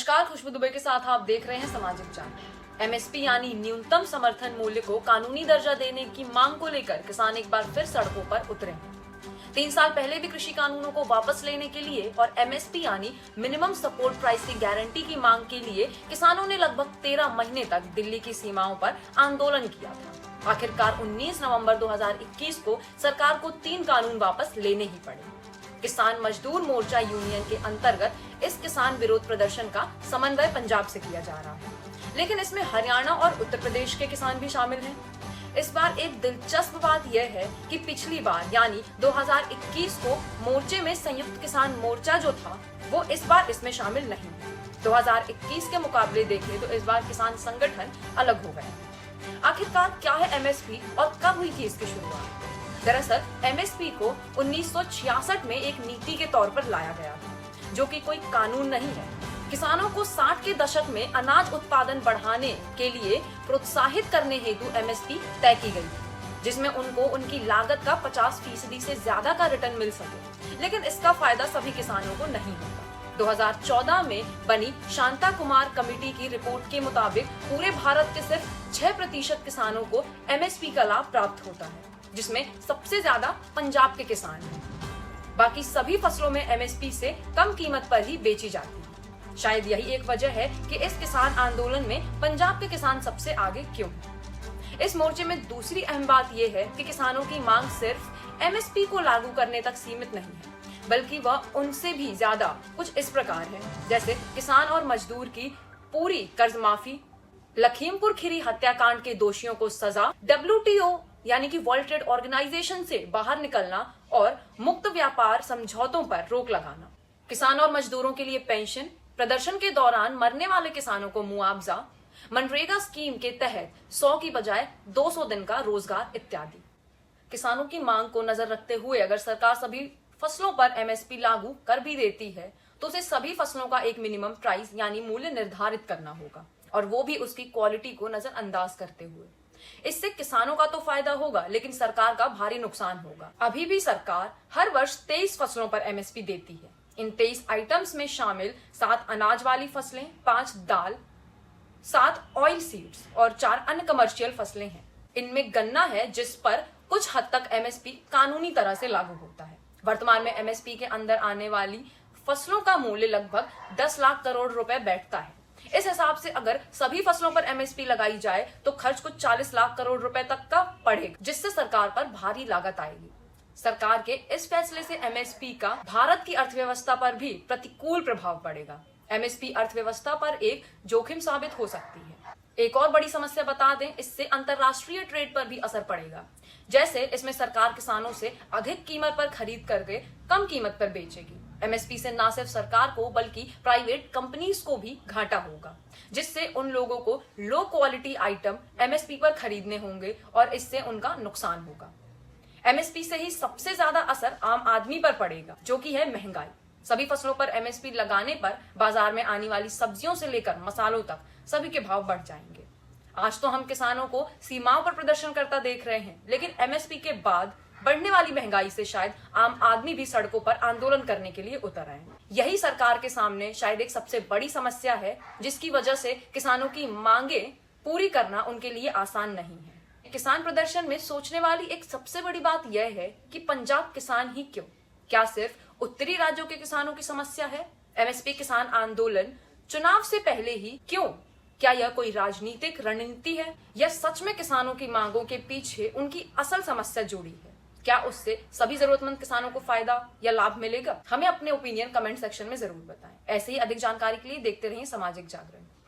नमस्कार, खुशबू दुबे के साथ आप देख रहे हैं सामाजिक जागरण। एमएसपी यानी न्यूनतम समर्थन मूल्य को कानूनी दर्जा देने की मांग को लेकर किसान एक बार फिर सड़कों पर उतरे हैं। 3 साल पहले भी कृषि कानूनों को वापस लेने के लिए और एमएसपी यानी मिनिमम सपोर्ट प्राइस की गारंटी की मांग के लिए किसानों ने लगभग 13 महीने तक दिल्ली की सीमाओं पर आंदोलन किया था। आखिरकार 19 नवंबर 2021 को सरकार को 3 कानून वापस लेने ही पड़े। किसान मजदूर मोर्चा यूनियन के अंतर्गत इस किसान विरोध प्रदर्शन का समन्वय पंजाब से किया जा रहा है, लेकिन इसमें हरियाणा और उत्तर प्रदेश के किसान भी शामिल हैं। इस बार एक दिलचस्प बात यह है कि पिछली बार यानी 2021 को मोर्चे में संयुक्त किसान मोर्चा जो था वो इस बार इसमें शामिल नहीं है। 2021 के मुकाबले देखें तो इस बार किसान संगठन अलग हो गए। आखिरकार क्या है एमएसपी और कब हुई थी इसकी शुरुआत? दरअसल एमएसपी को 1966 में एक नीति के तौर पर लाया गया था, जो कि कोई कानून नहीं है। किसानों को 60 के दशक में अनाज उत्पादन बढ़ाने के लिए प्रोत्साहित करने हेतु एमएसपी तय की गई थी, जिसमें उनको उनकी लागत का 50% से ज्यादा का रिटर्न मिल सके, लेकिन इसका फायदा सभी किसानों को नहीं होता। 2014 में बनी शांता कुमार कमेटी की रिपोर्ट के मुताबिक पूरे भारत के सिर्फ 6% किसानों को एमएसपी का लाभ प्राप्त होता है, जिसमें सबसे ज्यादा पंजाब के किसान हैं। बाकी सभी फसलों में एमएसपी से कम कीमत पर ही बेची जाती है। शायद यही एक वजह है कि इस किसान आंदोलन में पंजाब के किसान सबसे आगे क्यों हैं। इस मोर्चे में दूसरी अहम बात यह है कि किसानों की मांग सिर्फ एमएसपी को लागू करने तक सीमित नहीं है, बल्कि वह उनसे भी ज्यादा कुछ इस प्रकार है, जैसे किसान और मजदूर की पूरी कर्ज माफी, लखीमपुर खीरी हत्याकांड के दोषियों को सजा, WTO यानी कि वर्ल्ड ट्रेड ऑर्गेनाइजेशन से बाहर निकलना और मुक्त व्यापार समझौतों पर रोक लगाना, किसान और मजदूरों के लिए पेंशन, प्रदर्शन के दौरान मरने वाले किसानों को मुआवजा, मनरेगा स्कीम के तहत 100 की बजाय 200 दिन का रोजगार इत्यादि। किसानों की मांग को नजर रखते हुए अगर सरकार सभी फसलों पर एमएसपी लागू कर भी देती है तो उसे सभी फसलों का एक मिनिमम प्राइस यानी मूल्य निर्धारित करना होगा, और वो भी उसकी क्वालिटी को नजरअंदाज करते हुए। इससे किसानों का तो फायदा होगा, लेकिन सरकार का भारी नुकसान होगा। अभी भी सरकार हर वर्ष 23 फसलों पर एमएसपी देती है। इन 23 आइटम्स में शामिल 7 अनाज वाली फसलें, 5 दाल, 7 ऑयल सीड्स और 4 अन्य कमर्शियल फसलें हैं। इनमें गन्ना है, जिस पर कुछ हद तक एमएसपी कानूनी तरह से लागू होता है। वर्तमान में एमएसपी के अंदर आने वाली फसलों का मूल्य लगभग 10 लाख करोड़ रुपए बैठता है। इस हिसाब से अगर सभी फसलों पर एमएसपी लगाई जाए तो खर्च कुछ 40 लाख करोड़ रुपए तक का पड़ेगा, जिससे सरकार पर भारी लागत आएगी। सरकार के इस फैसले से एमएसपी का भारत की अर्थव्यवस्था पर भी प्रतिकूल प्रभाव पड़ेगा। एमएसपी अर्थव्यवस्था पर एक जोखिम साबित हो सकती है। एक और बड़ी समस्या बता दें, इससे अंतरराष्ट्रीय ट्रेड पर भी असर पड़ेगा। जैसे इसमें सरकार किसानों से अधिक कीमत पर खरीद करके कम कीमत पर बेचेगी। एमएसपी से न सिर्फ सरकार को बल्कि प्राइवेट कंपनीज को भी घाटा होगा, जिससे उन लोगों को लो क्वालिटी आइटम एमएसपी पर खरीदने होंगे और इससे उनका नुकसान होगा। एमएसपी से ही सबसे ज्यादा असर आम आदमी पर पड़ेगा, जो कि है महंगाई। सभी फसलों पर एमएसपी लगाने पर बाजार में आने वाली सब्जियों से लेकर मसालों तक सभी के भाव बढ़ जाएंगे। आज तो हम किसानों को सीमाओं पर प्रदर्शन करता देख रहे हैं, लेकिन एमएसपी के बाद बढ़ने वाली महंगाई से शायद आम आदमी भी सड़कों पर आंदोलन करने के लिए उतर आए। यही सरकार के सामने शायद एक सबसे बड़ी समस्या है, जिसकी वजह से किसानों की मांगे पूरी करना उनके लिए आसान नहीं है। किसान प्रदर्शन में सोचने वाली एक सबसे बड़ी बात यह है कि पंजाब किसान ही क्यों? क्या सिर्फ उत्तरी राज्यों के किसानों की समस्या है? एमएसपी किसान आंदोलन चुनाव से पहले ही क्यों? क्या यह कोई राजनीतिक रणनीति है या सच में किसानों की मांगों के पीछे उनकी असल समस्या जुड़ी है? क्या उससे सभी जरूरतमंद किसानों को फायदा या लाभ मिलेगा? हमें अपने ओपिनियन कमेंट सेक्शन में जरूर बताएं। ऐसे ही अधिक जानकारी के लिए देखते रहिए सामाजिक जागरण।